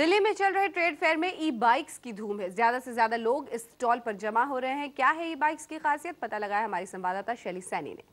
दिल्ली में चल रहे ट्रेड फेयर में ई बाइक्स की धूम है। ज्यादा से ज्यादा लोग इस स्टॉल पर जमा हो रहे हैं। क्या है ई बाइक्स की खासियत, पता लगाया हमारी संवाददाता शैली सैनी ने।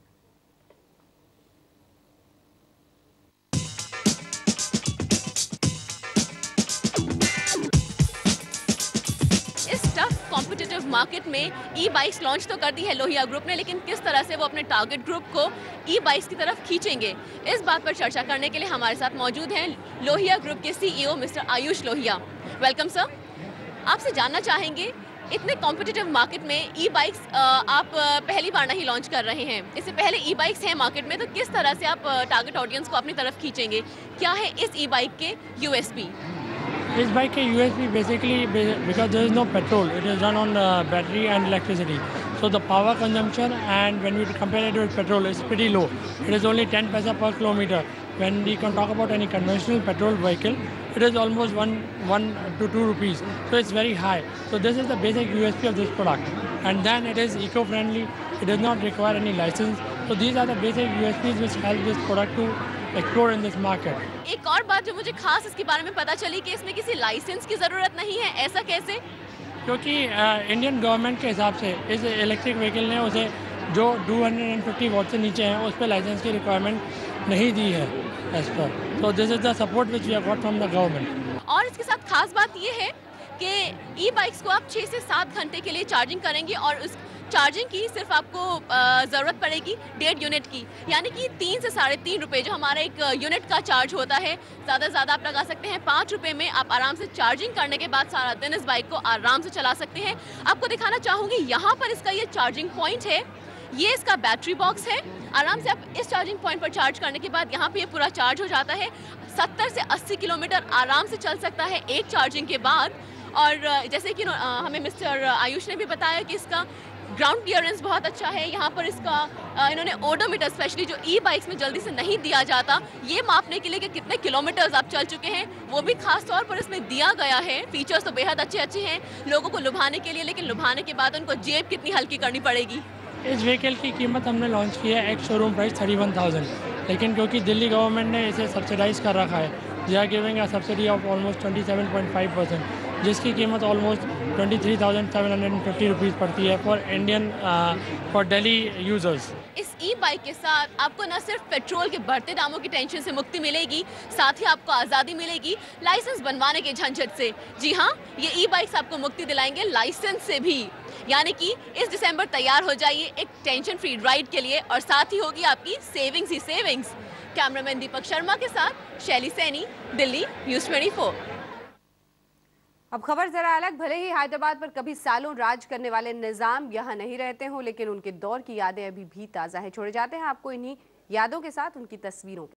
इस टफ कॉम्पिटिटिव मार्केट में ई बाइक्स लॉन्च तो कर दी है लोहिया ग्रुप ने, लेकिन किस तरह से वो अपने टारगेट ग्रुप को ई बाइक्स की तरफ खींचेंगे, इस बात पर चर्चा करने के लिए हमारे साथ मौजूद हैं लोहिया ग्रुप के CEO mister Ayush Lohia. Welcome sir. आपसे जानना चाहेंगे, इतने कॉम्पिटिटिव मार्केट में ई बाइक्स आप पहली बार नहीं लॉन्च कर रहे हैं, इससे पहले ई बाइक्स हैं मार्केट में, तो किस तरह से आप टारगेट ऑडियंस को अपनी तरफ खींचेंगे? क्या है इस ई बाइक के USP? This bike is USB basically because there is no petrol. It is run on battery and electricity. So the power consumption, and when we compare it with petrol, is pretty low. It is only 10 paisa per kilometer. When we can talk about any conventional petrol vehicle, it is almost 1 to 2 rupees. So it's very high. So this is the basic USP of this product. And then it is eco-friendly. It does not require any license. So these are the basic USPs which help this product to explore in this market. एक और बात जो मुझे खास इसके बारे में पता चली कि इसमें किसी लाइसेंस की जरूरत नहीं है, ऐसा कैसे? क्योंकि इंडियन गवर्नमेंट के हिसाब से इस इलेक्ट्रिक व्हीकल ने उसे जो 250 वॉट से नीचे हैं उस पर लाइसेंस की रिक्वायरमेंट नहीं दी है एज पर। So this is the support which we have got from the government. और इसके साथ खास बात ये है कि ई बाइक्स को आप 6 से 7 घंटे के लिए चार्जिंग करेंगे और उस चार्जिंग की सिर्फ आपको ज़रूरत पड़ेगी 1.5 यूनिट की, यानी कि 3 से 3.5 रुपये जो हमारा एक यूनिट का चार्ज होता है, ज़्यादा से ज़्यादा आप लगा सकते हैं 5 रुपये में आप आराम से चार्जिंग करने के बाद सारा दिन इस बाइक को आराम से चला सकते हैं। आपको दिखाना चाहूँगी, यहाँ पर इसका ये चार्जिंग पॉइंट है, ये इसका बैटरी बॉक्स है। आराम से आप इस चार्जिंग पॉइंट पर चार्ज करने के बाद यहाँ पे ये पूरा चार्ज हो जाता है। 70 से 80 किलोमीटर आराम से चल सकता है एक चार्जिंग के बाद। और जैसे कि हमें मिस्टर आयुष ने भी बताया कि इसका ग्राउंड क्लियरेंस बहुत अच्छा है। यहाँ पर इसका इन्होंने ओडोमीटर स्पेशली जो ई बाइक्स में जल्दी से नहीं दिया जाता, ये मापने के लिए कि कितने किलोमीटर्स आप चल चुके हैं, वो भी खास तौर पर इसमें दिया गया है। फीचर्स तो बेहद अच्छे अच्छे हैं लोगों को लुभाने के लिए, लेकिन लुभाने के बाद उनको जेब कितनी हल्की करनी पड़ेगी। इस व्हीकल की कीमत हमने लॉन्च की है एक शोरूम प्राइस 31,000, लेकिन क्योंकि दिल्ली गवर्नमेंट ने इसे सब्सिडाइज कर रखा है, they are giving a subsidy of almost 27.5%, जिसकी कीमत ऑलमोस्ट 23,750 रुपीज़ पड़ती है फॉर दिल्ली यूजर्स। इस ई बाइक के साथ आपको न सिर्फ पेट्रोल के बढ़ते दामों की टेंशन से मुक्ति मिलेगी, साथ ही आपको आज़ादी मिलेगी लाइसेंस बनवाने के झंझट से। जी हाँ, ये ई बाइक्स आपको मुक्ति दिलाएंगे लाइसेंस से भी। यानी कि इस दिसंबर तैयार हो जाइए एक टेंशन फ्री राइड के लिए, और साथ ही होगी आपकी सेविंग्स ही सेविंग्स। कैमरामैन दीपक शर्मा के साथ शैली सैनी, दिल्ली, न्यूज़ 24। अब खबर जरा अलग। भले ही हैदराबाद पर कभी सालों राज करने वाले निजाम यहाँ नहीं रहते हों, लेकिन उनके दौर की यादें अभी भी ताज़ा है। छोड़े जाते हैं आपको इन्हीं यादों के साथ उनकी तस्वीरों के।